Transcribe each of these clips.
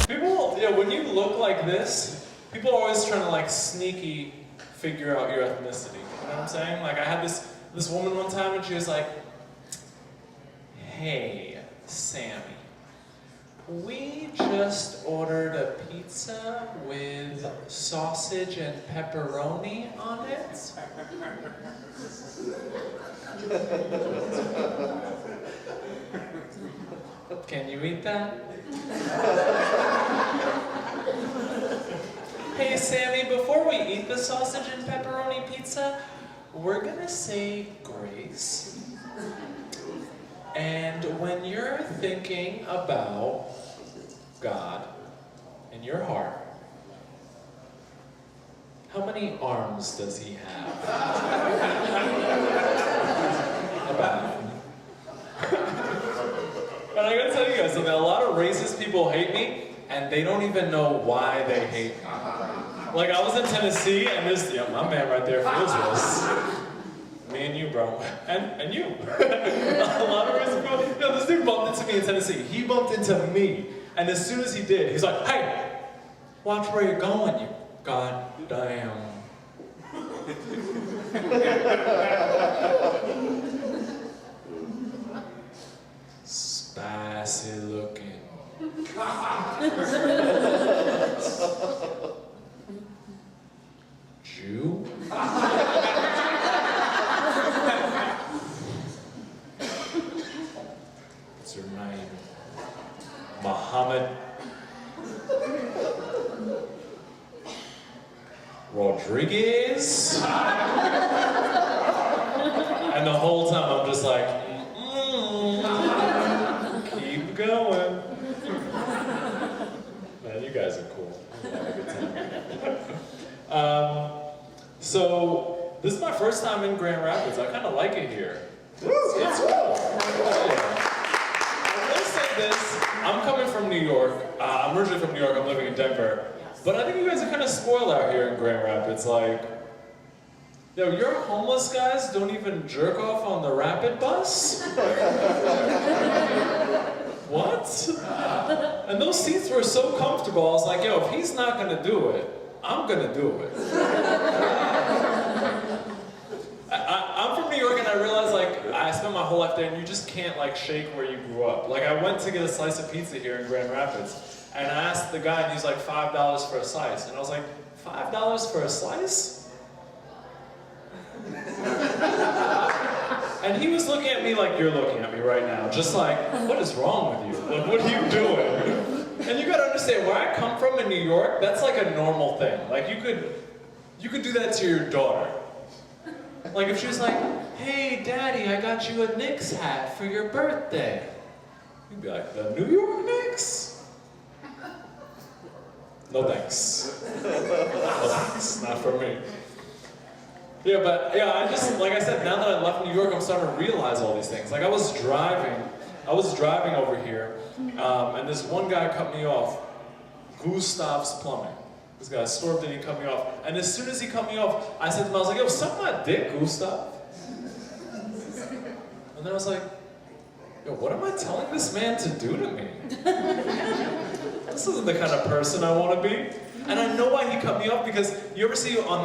People, yeah, when you look like this, people are always trying to like sneaky figure out your ethnicity. You know what I'm saying? Like I had this woman one time and she was like, "Hey, Sammy, we just ordered a pizza with sausage and pepperoni on it." Can you eat that? Hey Sammy, before we eat the sausage and pepperoni pizza, we're gonna say grace. And when you're thinking about God in your heart, how many arms does he have? About. But I gotta tell you guys something, a lot of racist people hate me, and they don't even know why they hate me. Like I was in Tennessee, and my man right there feels this. Me and you, bro. And you. A lot of racist people. No, this dude bumped into me in Tennessee. He bumped into me. And as soon as he did, he's like, "Hey, watch where you're going, you goddamn." Spicy looking. Jew? What's her name? Muhammad Rodriguez? And the whole time I'm just like, keep going. Man, you guys are cool. We'll have a good time. So, this is my first time in Grand Rapids. I kind of like it here. It's cool. I will say this, I'm coming from New York. I'm originally from New York, I'm living in Denver. But I think you guys are kind of spoiled out here in Grand Rapids. Like, yo, your homeless guys don't even jerk off on the rapid bus? What? And those seats were so comfortable, I was like, yo, if he's not gonna do it, I'm gonna do it. I'm from New York and I realized like, I spent my whole life there and you just can't like shake where you grew up. Like I went to get a slice of pizza here in Grand Rapids and I asked the guy and he's like $5 for a slice. And I was like, $5 for a slice? And he was looking at me like you're looking at me right now. Just like, what is wrong with you? Like, what are you doing? And you gotta understand, where I come from in New York, that's like a normal thing. Like you could do that to your daughter. Like if she was like, "Hey daddy, I got you a Knicks hat for your birthday." You'd be like, "The New York Knicks? No thanks. No thanks, not for me." Yeah, but yeah, I just, like I said, now that I left New York, I'm starting to realize all these things. Like I was driving over here, and this one guy cut me off, Gustav's Plumbing. This guy swerved and he cut me off. And as soon as he cut me off, I said to him, I was like, "Yo, suck my dick, Gustav." And then I was like, "Yo, what am I telling this man to do to me? This isn't the kind of person I want to be." And I know why he cut me off, because you ever see on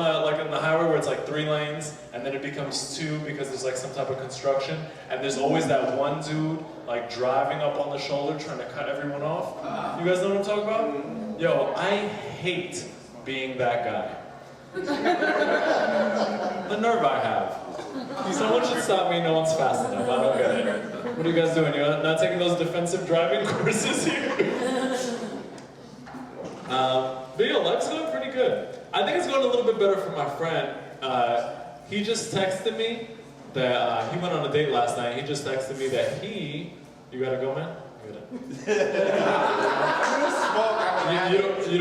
the highway where it's like 3 lanes and then it becomes 2 because there's like some type of construction, and there's always that one dude like driving up on the shoulder trying to cut everyone off? You guys know what I'm talking about? Yo, I hate being that guy. The nerve I have. Someone should stop me, no one's fast enough, I don't get it. What are you guys doing? You're not taking those defensive driving courses here? But yeah, life's going pretty good. I think it's going a little bit better for my friend. He just texted me that he went on a date last night. He just texted me that you gotta go, man? You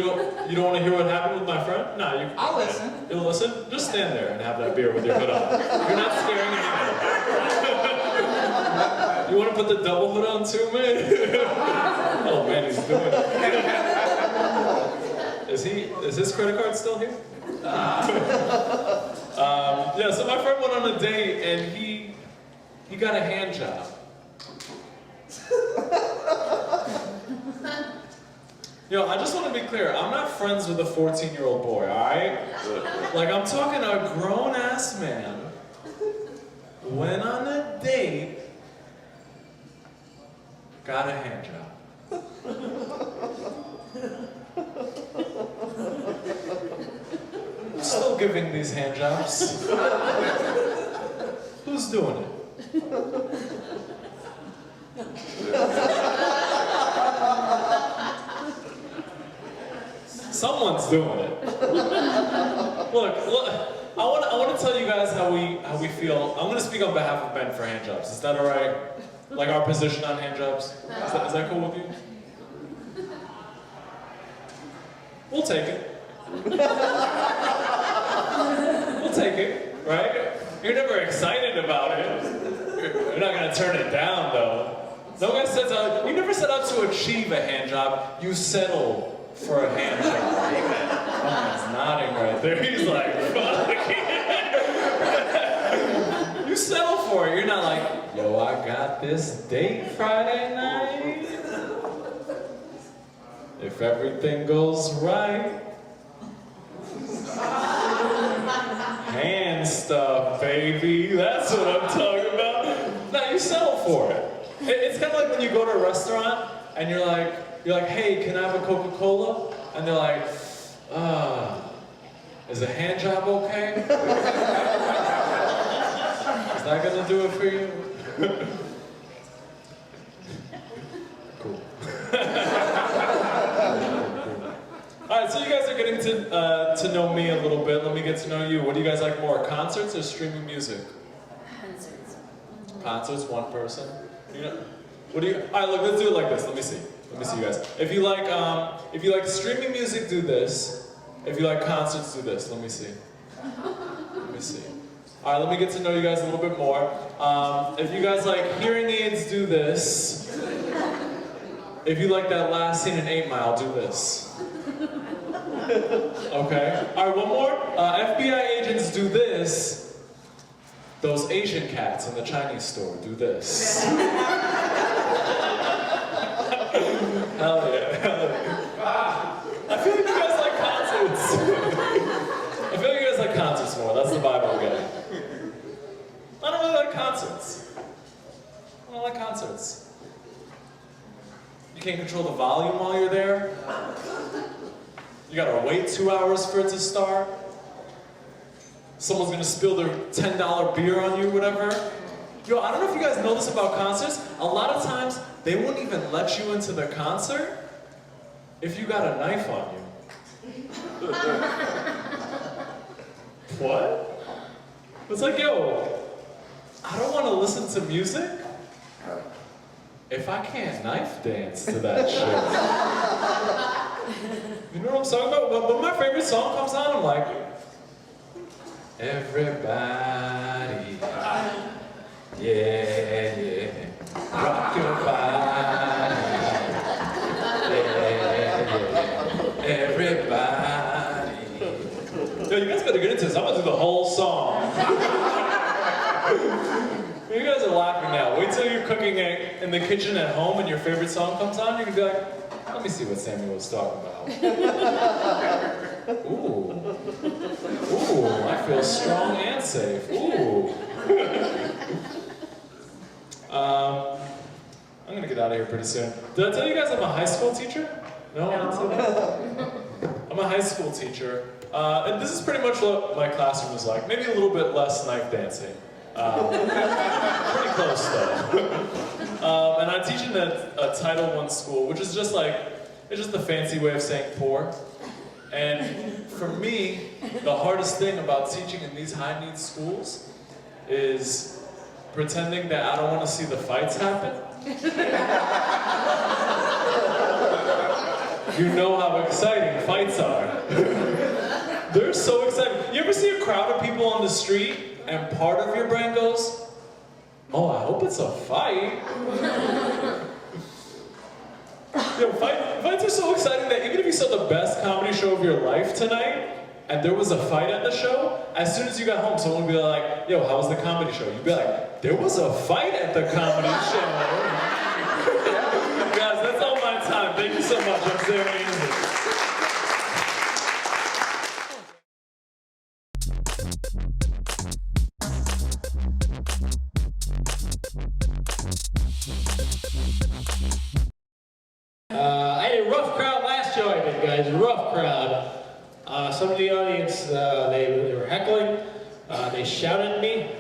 don't want to hear what happened with my friend? No, you. I'll listen. You'll listen? Just stand there and have that beer with your hood on. You're not scaring anyone. You want to put the double hood on too, man? Oh man, he's doing it. Is his credit card still here? Yeah, so my friend went on a date and he got a hand job. Yo, I just want to be clear, I'm not friends with a 14-year-old boy, alright? Like, I'm talking a grown-ass man went on a date, got a hand job. Who's still giving these hand jobs? Who's doing it? Someone's doing it. Look, I want to tell you guys how we feel. I'm going to speak on behalf of men for hand jobs. Is that all right? Like our position on hand jobs? Is that cool with you? We'll take it. We'll take it, right? You're never excited about it. You're not going to turn it down, though. No one sets out. You never set out to achieve a hand job. You settle for a hand job. Someone's nodding right there. He's like, fuck. You settle for it. You're not like, yo, I got this date Friday night. If everything goes right. Hand stuff, baby. That's what I'm talking about. No, you settle for it. It's kind of like when you go to a restaurant and you're like, hey, can I have a Coca-Cola? And they're like, is a hand job okay? Is that gonna do it for you? Cool. All right, so you guys are getting to know me a little bit. Let me get to know you. What do you guys like more, concerts or streaming music? Concerts. Concerts, one person. You know, what do you? All right, look, let's do it like this. Let me see, you guys. If you like streaming music, do this. If you like concerts, do this. Let me see. All right, let me get to know you guys a little bit more. If you guys like hearing aids, do this. If you like that last scene in 8 Mile, do this. Okay. All right, one more. FBI agents, do this. Those Asian cats in the Chinese store, do this. Hell yeah. I feel like you guys like concerts. I feel like you guys like concerts more. That's the vibe I'm getting. I don't really like concerts. I don't like concerts. You can't control the volume while you're there. You gotta wait 2 hours for it to start. Someone's gonna spill their $10 beer on you, whatever. Yo, I don't know if you guys know this about concerts. A lot of times, they won't even let you into the concert if you got a knife on you. What? It's like, yo, I don't want to listen to music if I can't knife dance to that shit. You know what I'm talking about? When my favorite song comes on, I'm like, everybody, yeah, rock your body, yeah, everybody. Yo, you guys better get into this. I'm gonna do the whole song. You guys are laughing now. Wait till you're cooking in the kitchen at home and your favorite song comes on. You can be like, let me see what Samuel was talking about. Ooh. Ooh, I feel strong and safe. Ooh. I'm gonna get out of here pretty soon. Did I tell you guys I'm a high school teacher? No, I didn't say that. I'm a high school teacher. And this is pretty much what my classroom is like. Maybe a little bit less knife dancing. Pretty close though. And I teach in a Title I school, which is just like, it's just the fancy way of saying poor. And for me, the hardest thing about teaching in these high needs schools is pretending that I don't want to see the fights happen. You know how exciting fights are. They're so exciting. You ever see a crowd of people on the street and part of your brain goes, oh, I hope it's a fight. Yo, fights are so exciting that even if you saw the best comedy show of your life tonight, and there was a fight at the show, as soon as you got home, someone would be like, yo, how was the comedy show? You'd be like, there was a fight at the comedy show. Guys, that's all my time. Thank you so much. I'm Sarah Ainsley. I had a rough crowd last show I did, guys. A rough crowd. Some of the audience, they were heckling. They shouted at me.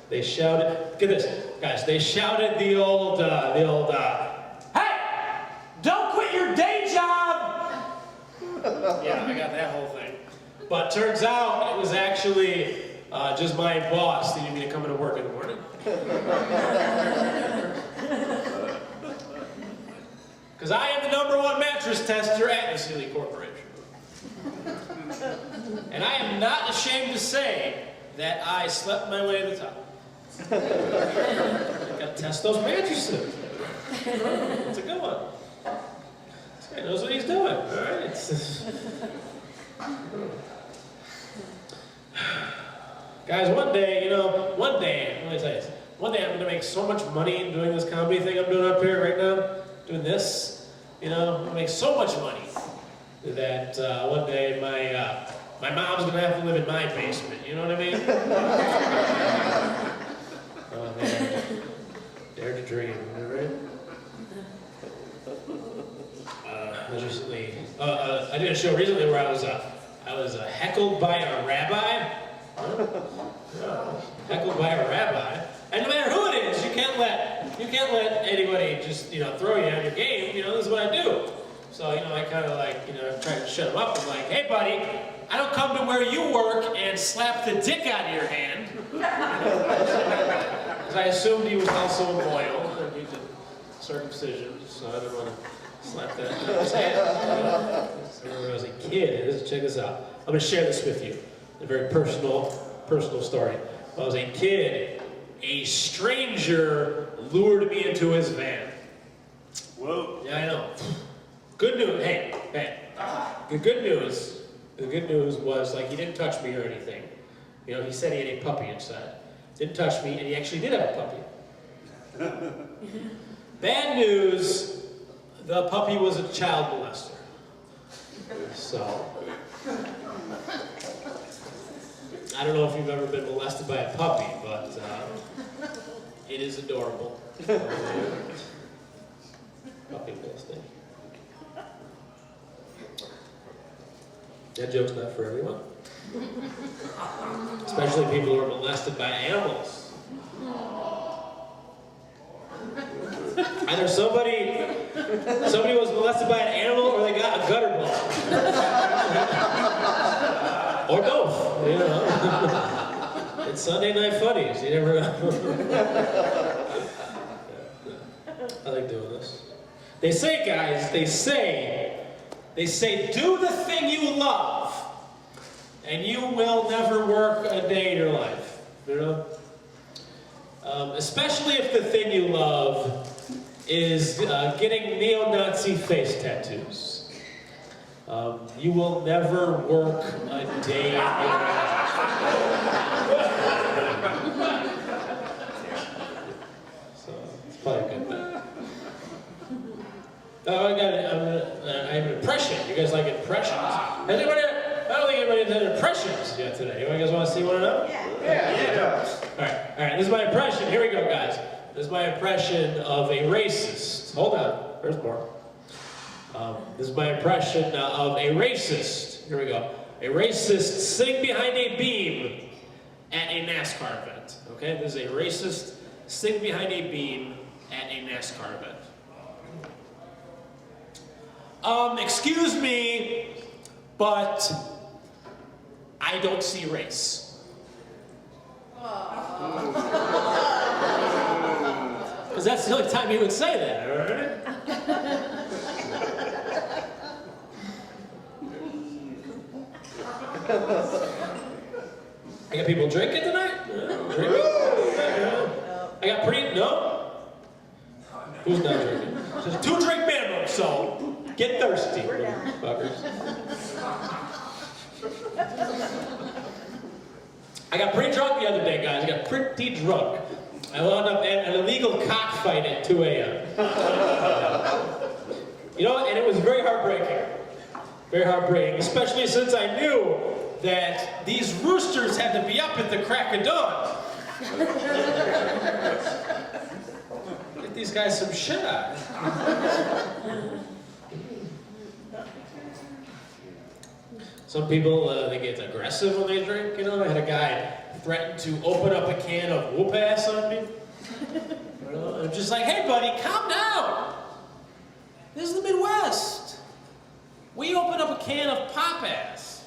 They shouted. Get this, guys. They shouted the old, "Hey, don't quit your day job!" Yeah, I got that whole thing. But turns out it was actually just my boss needed me to come into work in the morning. Because I am the #1 mattress tester at the Sealy Corporation. And I am not ashamed to say that I slept my way to the top. I gotta test those mattresses. It's a good one. This guy knows what he's doing, all right? Guys, one day, let me tell you this. One day I'm gonna make so much money doing this comedy thing I'm doing up here right now. Doing this, I'm gonna make so much money that one day my mom's gonna have to live in my basement. You know what I mean? Oh man, dare to dream, right? I did a show recently where I was heckled by a rabbi. Heckled by a rabbi, and no matter who it is, you can't let anybody just throw you out of your game. This is what I do. So I kind of tried to shut him up. I'm like, hey buddy, I don't come to where you work and slap the dick out of your hand. Because I assumed he was also loyal and he did circumcision, so I didn't want to slap that out of his hand. So when I was a kid, check this out. I'm going to share this with you. A very personal story. When I was a kid, a stranger lured me into his van. Whoa. Yeah, I know. Good news. Hey. The good news was, he didn't touch me or anything. He said he had a puppy inside. Didn't touch me, and he actually did have a puppy. Bad news, the puppy was a child molester. So, I don't know if you've ever been molested by a puppy, but it is adorable. Puppy molesting. That joke's not for everyone. Especially people who are molested by animals. Either somebody was molested by an animal or they got a gutter ball. Or both, It's Sunday Night Funnies, you never know. I like doing this. They say, guys, they say, do the thing you love, and you will never work a day in your life, especially if the thing you love is getting neo-Nazi face tattoos. You will never work a day in your life. So, it's probably a good thing. Oh, I have an impression. You guys like impressions? I don't think anybody did impressions yet today. You guys want to see one of them? Yeah. All right. This is my impression. Here we go, guys. This is my impression of a racist. Hold on. There's more. This is my impression of a racist. Here we go. A racist sitting behind a beam at a NASCAR event. Okay? This is a racist sitting behind a beam at a NASCAR event. Excuse me, but I don't see race. Because that's the only time he would say that, all right? I got people drinking tonight? Drinking? I got no? Who's not drinking? Just 2-drink minimum, so get thirsty, fuckers. I got pretty drunk the other day, guys. I got pretty drunk. I wound up at an illegal cockfight at 2 a.m. You know, and it was very heartbreaking. Very heartbreaking, especially since I knew that these roosters had to be up at the crack of dawn. Get these guys some shit out. Some people, they get aggressive when they drink, you know. I had a guy threaten to open up a can of whoop ass on me. You know, I'm just like, hey buddy, calm down. This is the Midwest. We open up a can of pop ass.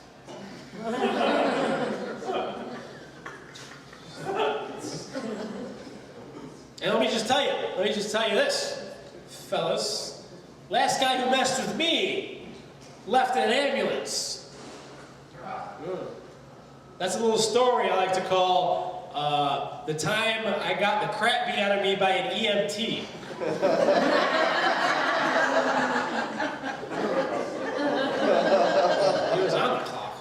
And let me just tell you this, fellas. Last guy who messed with me left in an ambulance. That's a little story I like to call the time I got the crap beat out of me by an EMT. He was on the clock.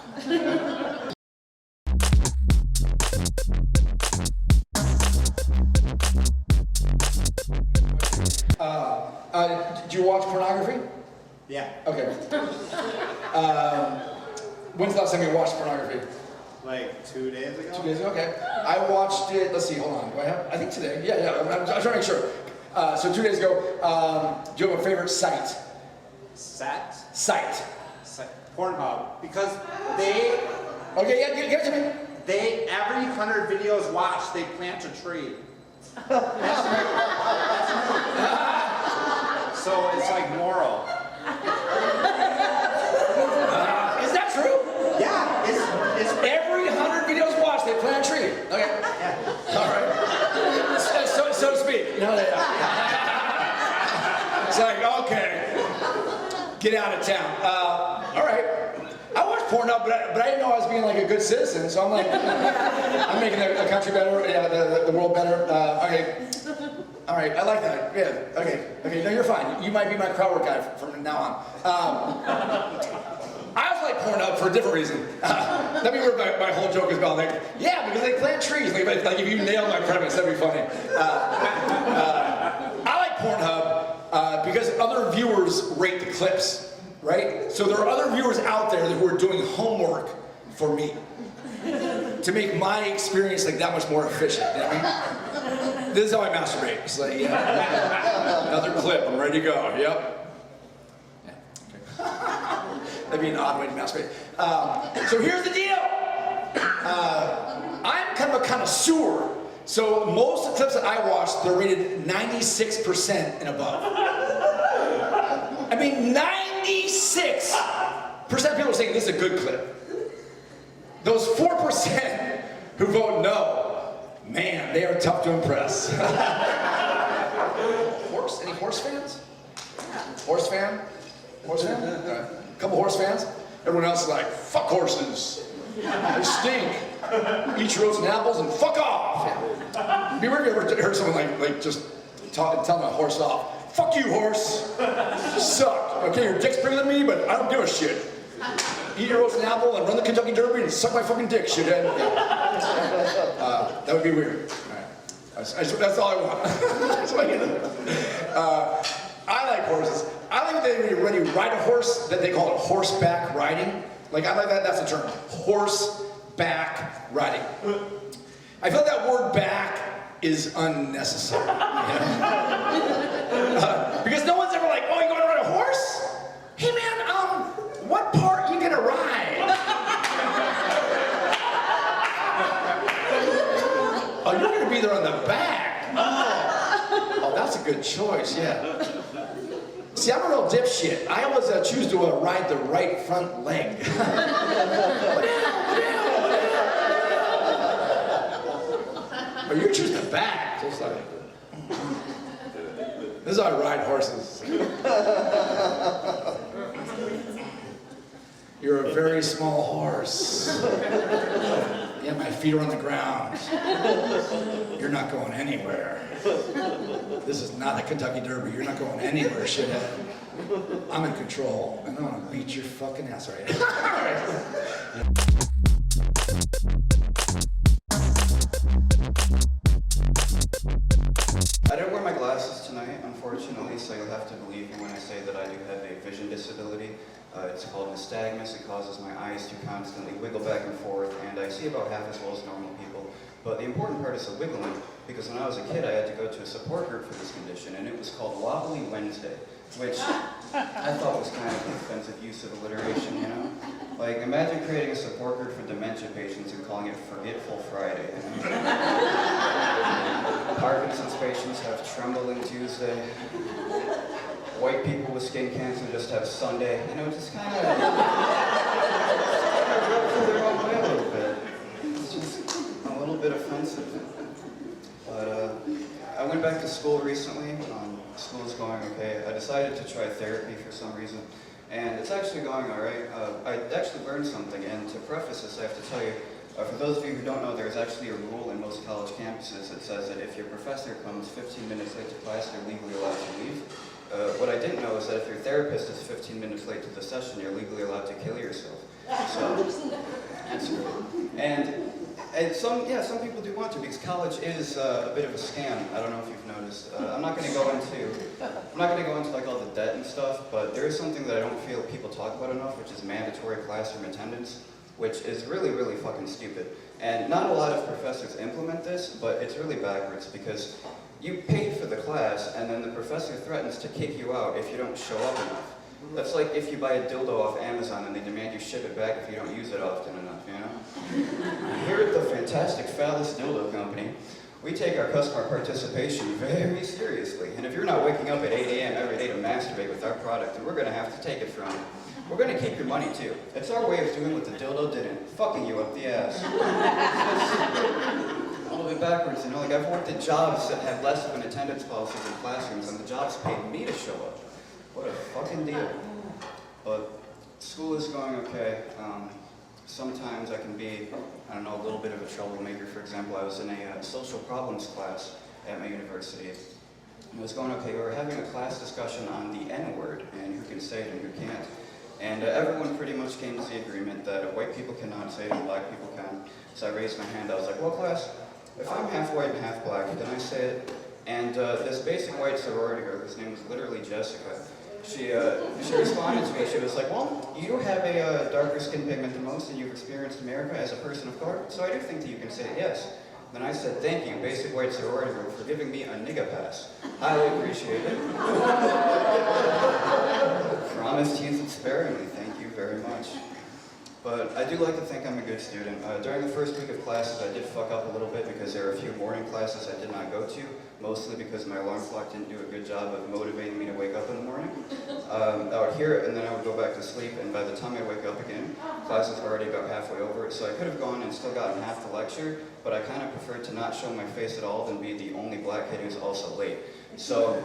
Did you watch pornography? Yeah. Okay. When's the last time you watched pornography? Like 2 days ago? 2 days ago, okay. I watched it, let's see, hold on. Do I have, I think today. Yeah, I'm trying to make sure. So 2 days ago, do you have a favorite site? Site? Pornhub. Because they... Okay, yeah, give it to me. They, every 100 videos watched, they plant a tree. So it's like moral. Is that true? Yeah, it's Every 100 videos watched, they plant a tree. Okay. yeah. All right. So to speak. No, it's like, okay. Get out of town. All right. I watched Pornhub, but I didn't know I was being like a good citizen, so I'm like, I'm making the country better, the world better. Okay. All right, I like that. Yeah, okay. No, you're fine. You might be my crowd work guy from now on. I also like Pornhub for a different reason. That'd be where my whole joke is about. Like, yeah, because they plant trees. Like if you nail my premise, that'd be funny. I like Pornhub because other viewers rate the clips, right? So there are other viewers out there who are doing homework for me to make my experience like that much more efficient. You know what I mean? This is how I masturbate. It's like, yeah, another clip. I'm ready to go. Yep. That'd be an odd way to masturbate. So here's the deal. I'm kind of a connoisseur. So most of the clips that I watched, they're rated 96% and above. I mean, 96% of people are saying this is a good clip. Those 4% who vote no, man, they are tough to impress. Horse? Any horse fans? Horse fan? Horse fan? A couple horse fans? Everyone else is like, fuck horses. They stink. Eat your oats and apples and fuck off. Have you ever heard someone like just tell a horse off? Fuck you, horse. You suck. Okay, your dick's bigger than me, but I don't give a shit. Eat your oats and apple and run the Kentucky Derby and suck my fucking dick, shithead. That would be weird. All right. That's all I want. I like horses. I like that when you ride a horse, that they call it horseback riding. Like, I like that, that's the term. Horseback riding. I feel like that word back is unnecessary. You know? Because no one's ever like, oh, you going to ride a horse? Hey man, what part you gonna ride? Oh, you're gonna be there on the back. Oh, that's a good choice, yeah. See, I'm a real dipshit. I always choose to ride the right front leg. But you choose the back, just like. This is how I ride horses. You're a very small horse. Yeah, my feet are on the ground. You're not going anywhere. This is not the Kentucky Derby. You're not going anywhere, shithead. I'm in control, and I'm gonna beat your fucking ass right now. me, so you'll have to believe me when I say that I do have a vision disability. It's called nystagmus. It causes my eyes to constantly wiggle back and forth, and I see about half as well as normal people. But the important part is the wiggling, because when I was a kid, I had to go to a support group for this condition, and it was called Wobbly Wednesday, which I thought was kind of an offensive use of alliteration, you know? Like, imagine creating a support group for dementia patients and calling it Forgetful Friday, you know? Parkinson's patients have Trembling Tuesday. White people with skin cancer just have Sunday. You know, just kind of rub their own way a little bit. It's just a little bit offensive. But I went back to school recently. School's going okay. I decided to try therapy for some reason, and it's actually going all right. I actually learned something, and to preface this, I have to tell you, for those of you who don't know, there's actually a rule in most college campuses that says that if your professor comes 15 minutes late to class, they're legally allowed to leave. What I didn't know is that if your therapist is 15 minutes late to the session, you're legally allowed to kill yourself. So, that's great. And some people do want to, because college is a bit of a scam. I don't know if you've noticed. I'm not going to go into like all the debt and stuff, but there is something that I don't feel people talk about enough, which is mandatory classroom attendance, which is really, really fucking stupid. And not a lot of professors implement this, but it's really backwards, because you paid for the class, and then the professor threatens to kick you out if you don't show up enough. That's like if you buy a dildo off Amazon and they demand you ship it back if you don't use it often enough, you know? Here at the Fantastic Phallus Dildo Company, we take our customer participation very seriously. And if you're not waking up at 8 a.m. every day to masturbate with our product, then we're going to have to take it from you. We're going to keep your money too. It's our way of doing what the dildo didn't, fucking you up the ass. A little bit backwards, you know, like I've worked at jobs that have less of an attendance policy than classrooms, and the jobs paid me to show up. What a fucking deal. But school is going okay. Sometimes I can be, I don't know, a little bit of a troublemaker. For example, I was in a social problems class at my university. It was going okay. We were having a class discussion on the N-word, and who can say it and who can't. And everyone pretty much came to the agreement that white people cannot say it and black people can. So I raised my hand. I was like, well, class, if I'm half white and half black, can I say it? And this basic white sorority girl, whose name was literally Jessica, she responded to me. She was like, well, you have a darker skin pigment than most, and you've experienced America as a person of color, so I do think that you can say yes. Then I said, thank you, basic white sorority girl, for giving me a nigga pass. Highly appreciate it. Promise to use it sparingly, thank you very much. But I do like to think I'm a good student. During the first week of classes, I did fuck up a little bit because there were a few morning classes I did not go to, mostly because my alarm clock didn't do a good job of motivating me to wake up in the morning. I would hear it and then I would go back to sleep, and by the time I wake up again, classes were already about halfway over. So I could have gone and still gotten half the lecture, but I kind of preferred to not show my face at all than be the only black kid who's also late. So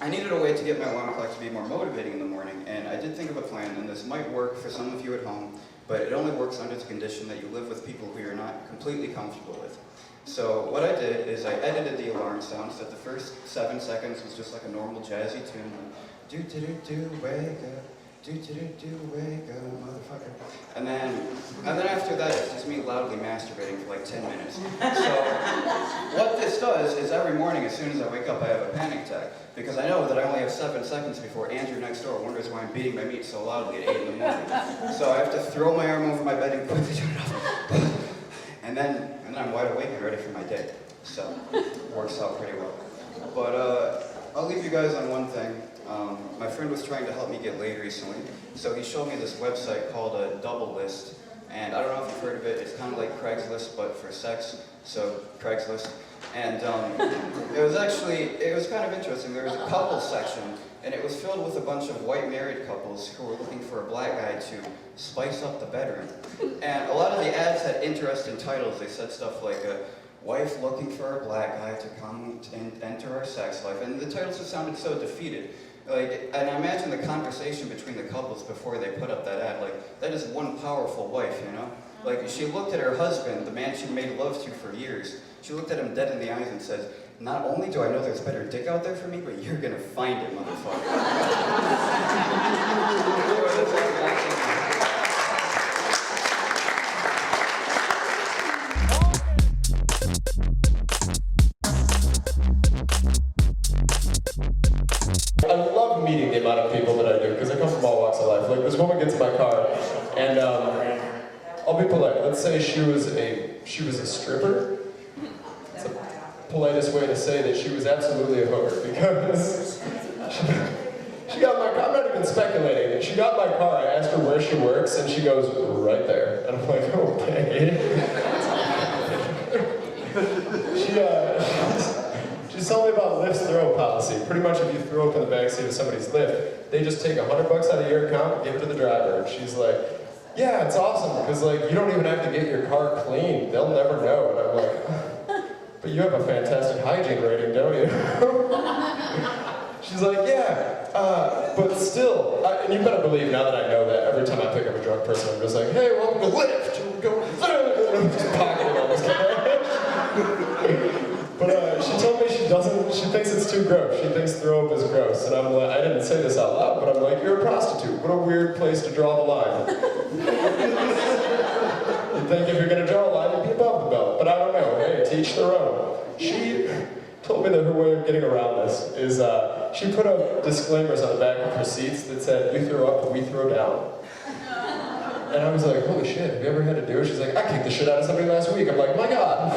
I needed a way to get my alarm clock to be more motivating in the morning, and I did think of a plan, and this might work for some of you at home, but it only works under the condition that you live with people who you're not completely comfortable with. So what I did is I edited the alarm sound so that the first 7 seconds was just like a normal jazzy tune, like, do-do-do-do, wake up, do-do-do-do, wake up, motherfucker. And then after that, it's just me loudly masturbating for like 10 minutes. So what this does is every morning, as soon as I wake up, I have a panic attack, because I know that I only have 7 seconds before Andrew next door wonders why I'm beating my meat so loudly at 8 in the morning. So I have to throw my arm over my bed and quickly turn it off. And then I'm wide awake and ready for my day. So it works out pretty well. But I'll leave you guys on one thing. My friend was trying to help me get laid recently, so he showed me this website called Double List, and I don't know if you've heard of it. It's kind of like Craigslist, but for sex, so Craigslist. And it was kind of interesting. There was a couples section, and it was filled with a bunch of white married couples who were looking for a black guy to spice up the bedroom. And a lot of the ads had interesting titles. They said stuff like, wife looking for a black guy to come and enter our sex life. And the titles just sounded so defeated. Like, and I imagine the conversation between the couples before they put up that ad, like, that is one powerful wife, you know? Like, she looked at her husband, the man she made love to for years. She looked at him dead in the eyes and said, not only do I know there's better dick out there for me, but you're gonna find it, motherfucker. amount of people that I do, because I come from all walks of life. Like, this woman gets in my car, and I'll be polite. Let's say she was a stripper. It's the politest way to say that she was absolutely a hooker, because she got my car. I'm not even speculating. She got my car. I asked her where she works, and she goes, right there. And I'm like, okay. She's telling me about Lyft's throw policy. Pretty much if you throw up in the backseat of somebody's Lyft, they just take $100 out of your account and give it to the driver. And she's like, yeah, it's awesome, because like you don't even have to get your car cleaned. They'll never know. And I'm like, but you have a fantastic hygiene rating, don't you? She's like, yeah, but still, and you better believe now that I know that, every time I pick up a drunk person, I'm just like, hey, welcome to Lyft. We're going, and I'm just pocketing all this cash. But she told me she thinks it's too gross. She thinks throw up is gross. And I'm like, I didn't say this out loud, but I'm like, you're a prostitute. What a weird place to draw the line. You think if you're going to draw a line, you'd be above the belt. But I don't know. Hey, teach their own. She told me that her way of getting around this is she put up disclaimers on the back of her seats that said, you throw up, we throw down. And I was like, holy shit, have you ever had to do it? She's like, I kicked the shit out of somebody last week. I'm like, my God.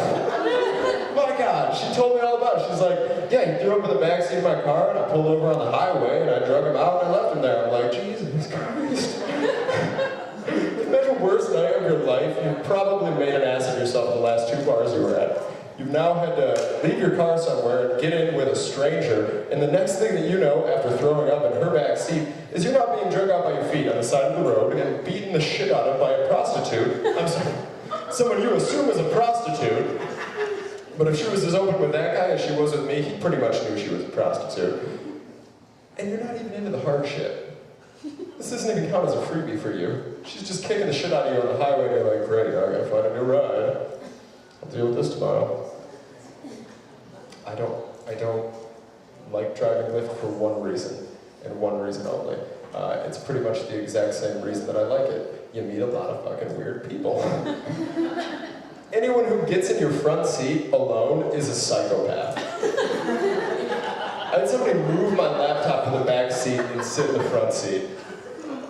My God. She told me all about it. She's like, yeah, he threw up in the backseat of my car, and I pulled over on the highway, and I drug him out, and I left him there. I'm like, Jesus Christ. Imagine worst night of your life. You've probably made an ass of yourself the last 2 bars you were at. You've now had to leave your car somewhere and get in with a stranger, and the next thing that you know, after throwing up in her back seat, is you're not being dragged out by your feet on the side of the road and beaten the shit out of by a prostitute. I'm sorry, someone you assume is a prostitute. But if she was as open with that guy as she was with me, he pretty much knew she was a prostitute. And you're not even into the hard shit. This doesn't even count as a freebie for you. She's just kicking the shit out of you on the highway, and you're like, great, I gotta find a new ride. I'll deal with this tomorrow. I don't like driving Lyft for one reason, and one reason only. It's pretty much the exact same reason that I like it. You meet a lot of fucking weird people. Anyone who gets in your front seat alone is a psychopath. I had somebody move my laptop to the back seat and sit in the front seat.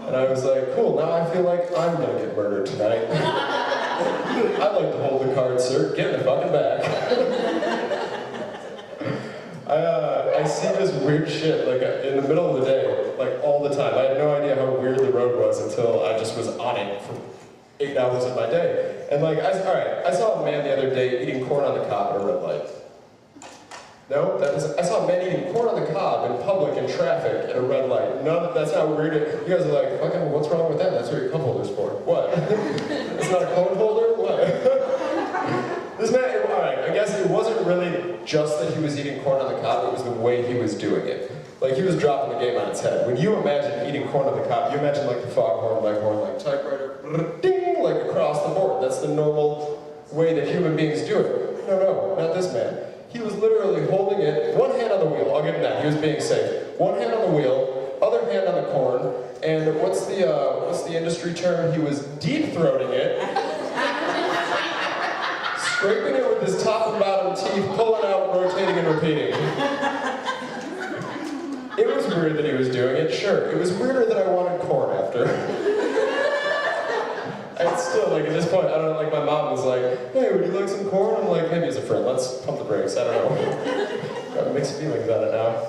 And I was like, cool, now I feel like I'm gonna get murdered tonight. I'd like to hold the card, sir. Get in the fucking back. I see this weird shit, like, in the middle of the day, like, all the time. I had no idea how weird the road was until I just was on it for 8 hours of my day. And, like, I saw a man the other day eating corn on the cob at a red light. No, I saw a man eating corn on the cob in public in traffic at a red light. No, that's not weird. You guys are like, fucking, what's wrong with that? That's what your cup holder's for. What? It's not a cone holder? What? This man, alright, I guess it wasn't really just that he was eating corn on the cob, it was the way he was doing it. Like, he was dropping the game on its head. When you imagine eating corn on the cob, you imagine like the foghorn leghorn, like typewriter, ding, like across the board. That's the normal way that human beings do it. No, not this man. He was literally holding it, one hand on the wheel, I'll give him that, he was being safe. One hand on the wheel, other hand on the corn, and what's the industry term? He was deep-throating it. Scraping it with his top and bottom teeth, pulling out, rotating, and repeating. It was weird that he was doing it, sure. It was weirder that I wanted corn after. And still, like, at this point, I don't know, like, my mom was like, hey, would you like some corn? I'm like, maybe as a friend, let's pump the brakes, I don't know. Got mixed feelings about it now.